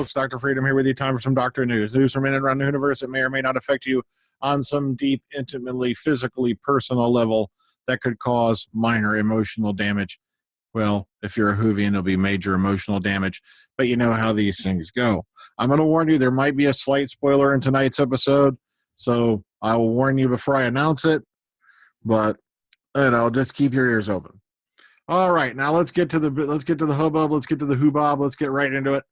folks. Dr. Freedom here with you. Time for some Doctor News. News from in and around the universe that may or may not affect you on some deep, intimately, physically, personal level that could cause minor emotional damage. Well, if you're a Whovian, it'll be major emotional damage. But you know how these things go. I'm going to warn you, there might be a slight spoiler in tonight's episode. So I will warn you before I announce it. But, just keep your ears open. All right, now let's get to the hubbub. Let's get to the hoobob. Let's get right into it.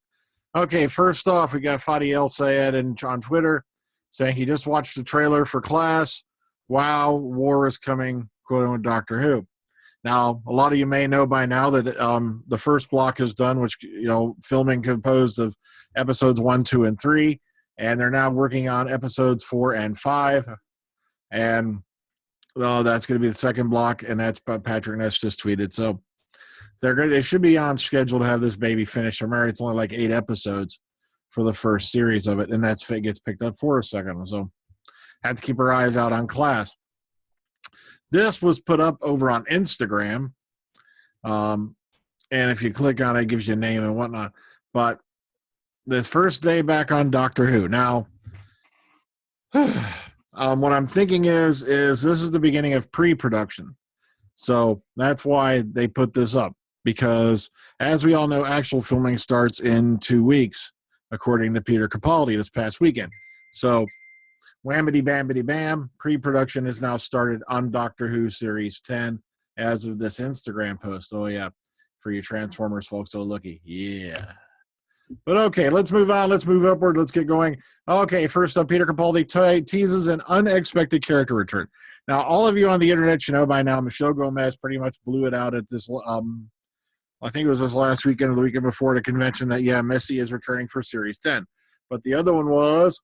Okay, first off, we got Fadi El Sayed on Twitter saying he just watched the trailer for Class. Wow, war is coming, quoting with Doctor Who. Now, a lot of you may know by now that the first block is done, which, filming composed of episodes 1, 2, and 3, and they're now working on episodes 4 and 5. And that's going to be the second block, and that's Patrick Ness just tweeted. So they should be on schedule to have this baby finished. Remember, it's only like 8 episodes for the first series of it, and it gets picked up for a second. So have to keep our eyes out on Class. This was put up over on Instagram, and if you click on it, it gives you a name and whatnot. But this first day back on Doctor Who. Now, what I'm thinking is this is the beginning of pre-production. So that's why they put this up. Because, as we all know, actual filming starts in 2 weeks, according to Peter Capaldi this past weekend. So, whammity bambity bam, pre-production is now started on Doctor Who Series 10 as of this Instagram post. Oh, yeah, for you Transformers folks, oh, looky. Yeah. But okay, let's move on. Let's move upward. Let's get going. Okay, first up, Peter Capaldi teases an unexpected character return. Now, all of you on the internet should know by now, Michelle Gomez pretty much blew it out at this, I think it was this last weekend or the weekend before the convention that, Missy is returning for Series 10. But the other one was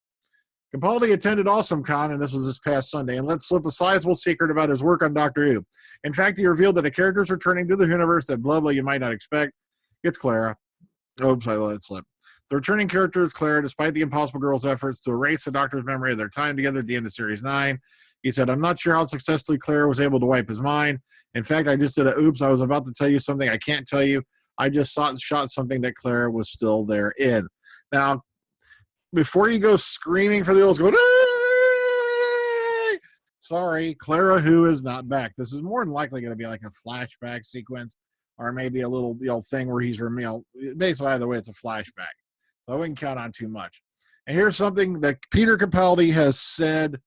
Capaldi attended AwesomeCon, and this was this past Sunday, and let slip a sizable secret about his work on Doctor Who. In fact, he revealed that a character is returning to the universe that blah, blah, you might not expect. It's Clara. Oops, I let it slip. The returning character is Clara, despite the Impossible Girls' efforts to erase the Doctor's memory of their time together at the end of Series 9. He said, I'm not sure how successfully Clara was able to wipe his mind. In fact, I just did a oops. I was about to tell you something I can't tell you. I just shot something that Clara was still there in. Now, before you go screaming for the old school, sorry, Clara Who is not back. This is more than likely going to be like a flashback sequence, or maybe a little thing where he's basically either way it's a flashback. So I wouldn't count on too much. And here's something that Peter Capaldi has said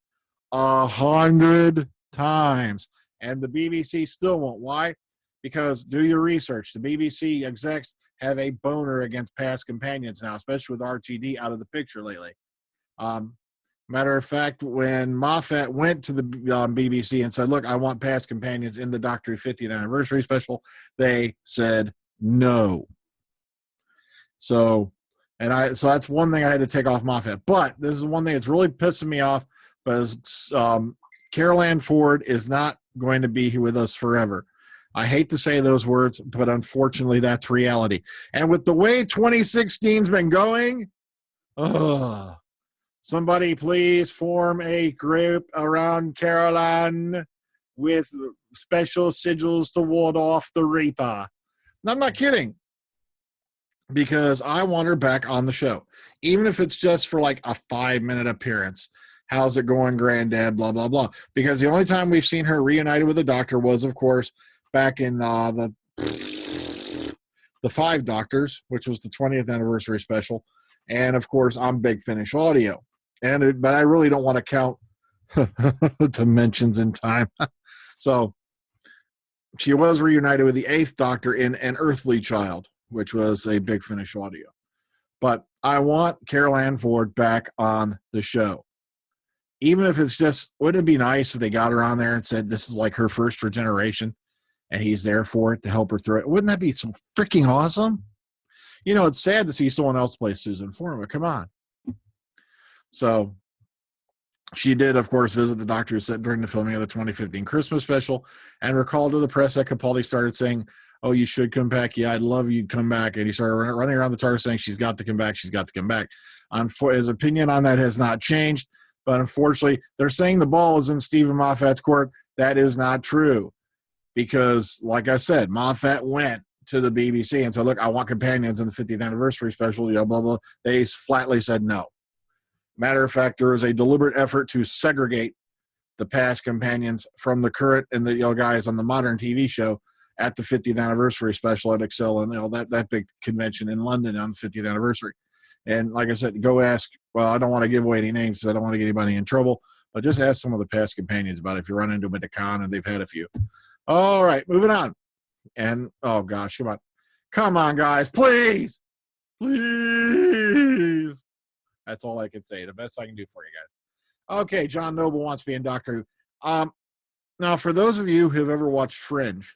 100 times, and the BBC still won't. Why? Because do your research. The BBC execs have a boner against past companions now, especially with RTD out of the picture lately. Matter of fact, when Moffat went to the BBC and said, look, I want past companions in the Doctor Who 50th anniversary special, they said no. So that's one thing I had to take off Moffat. But this is one thing that's really pissing me off, because Carol Ann Ford is not going to be here with us forever. I hate to say those words, but unfortunately that's reality. And with the way 2016's been going, somebody please form a group around Caroline with special sigils to ward off the Reaper. And I'm not kidding, because I want her back on the show, even if it's just for like a 5-minute appearance. How's it going, Granddad? Blah, blah, blah. Because the only time we've seen her reunited with the Doctor was, of course, back in the 5 Doctors, which was the 20th anniversary special, and of course on Big Finish Audio. But I really don't want to count dimensions in time. So she was reunited with the 8th Doctor in An Earthly Child, which was a Big Finish Audio. But I want Carol Ann Ford back on the show. Even if it's just, wouldn't it be nice if they got her on there and said this is like her first regeneration and he's there for it to help her through it? Wouldn't that be so freaking awesome? It's sad to see someone else play Susan Foreman. Come on. So she did, of course, visit the Doctor Who set during the filming of the 2015 Christmas special and recalled to the press that Capaldi started saying, oh, you should come back. Yeah, I'd love you to come back. And he started running around the TARDIS saying she's got to come back. She's got to come back. His opinion on that has not changed. But unfortunately, they're saying the ball is in Stephen Moffat's court. That is not true. Because, like I said, Moffat went to the BBC and said, look, I want companions in the 50th anniversary special, blah, blah. They flatly said no. Matter of fact, there was a deliberate effort to segregate the past companions from the current and the guys on the modern TV show at the 50th anniversary special at Excel and that big convention in London on the 50th anniversary. And like I said, go ask. Well, I don't want to give away any names because I don't want to get anybody in trouble. But just ask some of the past companions about it if you run into them at the con and they've had a few. All right, moving on. And oh gosh, come on, guys, please. That's all I can say. The best I can do for you guys. Okay, John Noble wants to be in Doctor Who. Now, for those of you who have ever watched Fringe,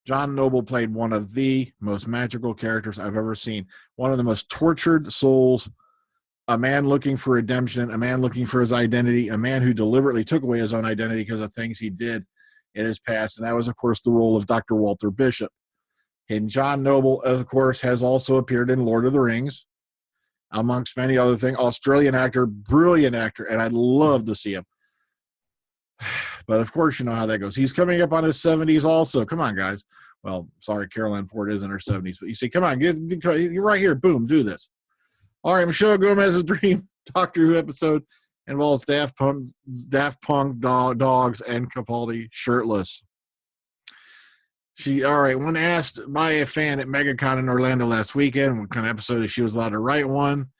John Noble played one of the most magical characters I've ever seen. One of the most tortured souls, a man looking for redemption, a man looking for his identity, a man who deliberately took away his own identity because of things he did in his past. And that was, of course, the role of Dr. Walter Bishop. And John Noble, of course, has also appeared in Lord of the Rings, amongst many other things. Australian actor, brilliant actor, and I'd love to see him. But, of course, you know how that goes. He's coming up on his 70s also. Come on, guys. Well, sorry, Caroline Ford is in her 70s. But you say, come on, you're right here. Boom, do this. All right, Michelle Gomez's dream Doctor Who episode involves Daft Punk dogs and Capaldi shirtless. When asked by a fan at MegaCon in Orlando last weekend what kind of episode she was allowed to write one,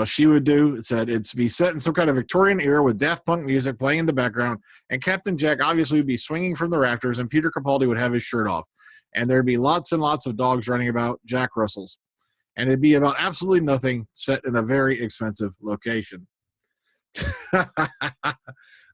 she would do. It said it's be set in some kind of Victorian era with Daft Punk music playing in the background, and Captain Jack obviously would be swinging from the rafters, and Peter Capaldi would have his shirt off. And there'd be lots and lots of dogs running about, Jack Russells. And it'd be about absolutely nothing, set in a very expensive location.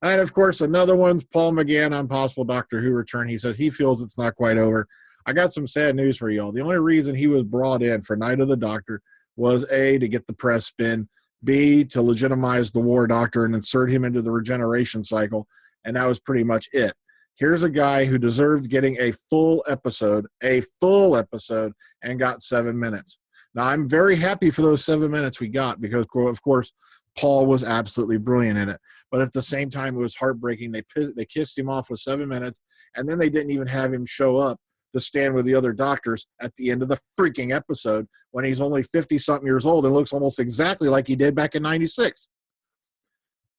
And, of course, another one's Paul McGann on possible Doctor Who return. He says he feels it's not quite over. I got some sad news for y'all. The only reason he was brought in for Night of the Doctor was A, to get the press spin, B, to legitimize the War Doctor and insert him into the regeneration cycle, and that was pretty much it. Here's a guy who deserved getting a full episode, and got 7 minutes. Now, I'm very happy for those 7 minutes we got because, of course, Paul was absolutely brilliant in it. But at the same time, it was heartbreaking. They kissed him off with 7 minutes, and then they didn't even have him show up to stand with the other doctors at the end of the freaking episode when he's only 50-something years old and looks almost exactly like he did back in 96.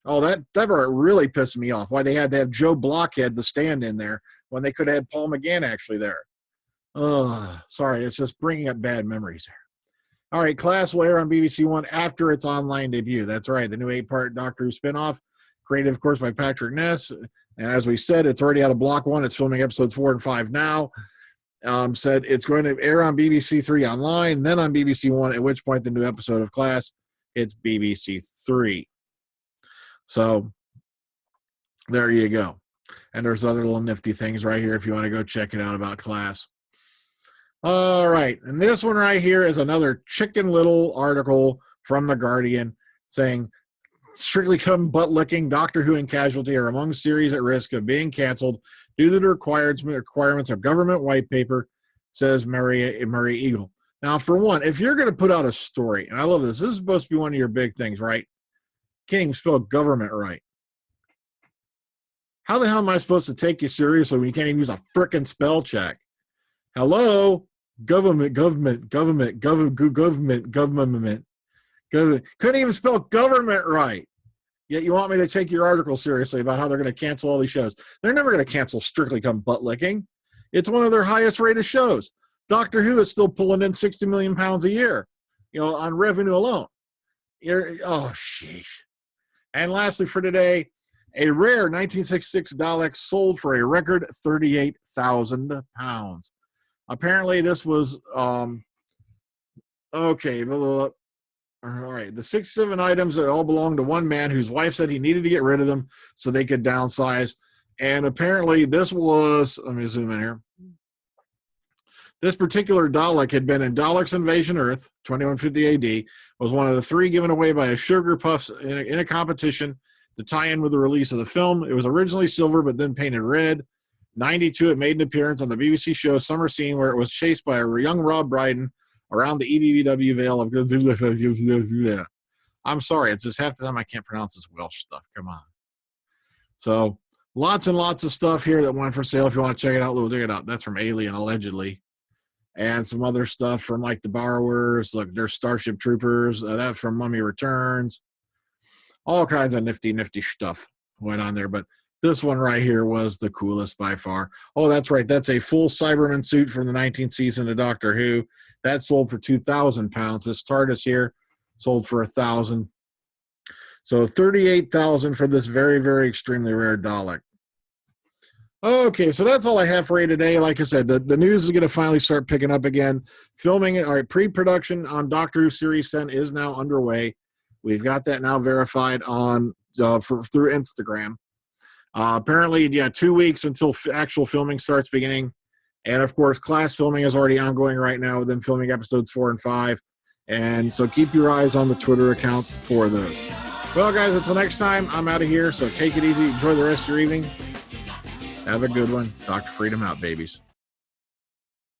Oh, that part really pissed me off. Why they had to have Joe Blockhead the stand in there when they could have had Paul McGann actually there. Oh, sorry. It's just bringing up bad memories there. All right, Class will air on BBC One after its online debut. That's right, the new 8-part Doctor Who spinoff, created, of course, by Patrick Ness. And as we said, it's already out of Block 1. It's filming episodes 4 and 5 now. Said it's going to air on BBC 3 online, then on BBC One, at which point the new episode of Class hits BBC 3. So there you go. And there's other little nifty things right here if you want to go check it out about Class. All right. And this one right here is another Chicken Little article from The Guardian saying, Strictly Come Butt Licking, Doctor Who and Casualty are among series at risk of being canceled due to the requirements of government white paper, says Murray Eagle. Now, for one, if you're going to put out a story, and I love this is supposed to be one of your big things, right? Can't even spell government right. How the hell am I supposed to take you seriously when you can't even use a frickin' spell check? Hello? Government. Couldn't even spell government right. Yet you want me to take your article seriously about how they're going to cancel all these shows. They're never going to cancel Strictly Come Butt Licking. It's one of their highest rated shows. Doctor Who is still pulling in £60 million a year, on revenue alone. Oh, sheesh. And lastly for today, a rare 1966 Dalek sold for a record £38,000. Apparently this was, okay, blah, blah, blah. All right, the 67 items that all belong to one man whose wife said he needed to get rid of them so they could downsize. And apparently this was, let me zoom in here. This particular Dalek had been in Dalek's Invasion Earth, 2150 AD, was one of the 3 given away by a Sugar Puffs in a competition to tie in with the release of the film. It was originally silver, but then painted red. 92, it made an appearance on the BBC show Summer Scene, where it was chased by a young Rob Brydon around the EBBW Vale of... I'm sorry, it's just half the time I can't pronounce this Welsh stuff. Come on. So, lots and lots of stuff here that went for sale. If you want to check it out, we'll dig it out. That's from Alien, allegedly. and some other stuff from like the Borrowers. Look, there's Starship Troopers. That's from Mummy Returns. All kinds of nifty stuff went on there, but this one right here was the coolest by far. Oh, that's right. That's a full Cyberman suit from the 19th season of Doctor Who. That sold for 2,000 pounds. This TARDIS here sold for 1,000. So 38,000 for this very, very extremely rare Dalek. Okay, so that's all I have for you today. Like I said, the news is going to finally start picking up again. Filming, all right, pre-production on Doctor Who Series 10 is now underway. We've got that now verified on through Instagram. Apparently, 2 weeks until actual filming starts beginning. And, of course, class filming is already ongoing right now with them filming episodes 4 and 5. And so keep your eyes on the Twitter account for those. Well, guys, until next time, I'm out of here. So take it easy. Enjoy the rest of your evening. Have a good one. Dr. Freedom out, babies.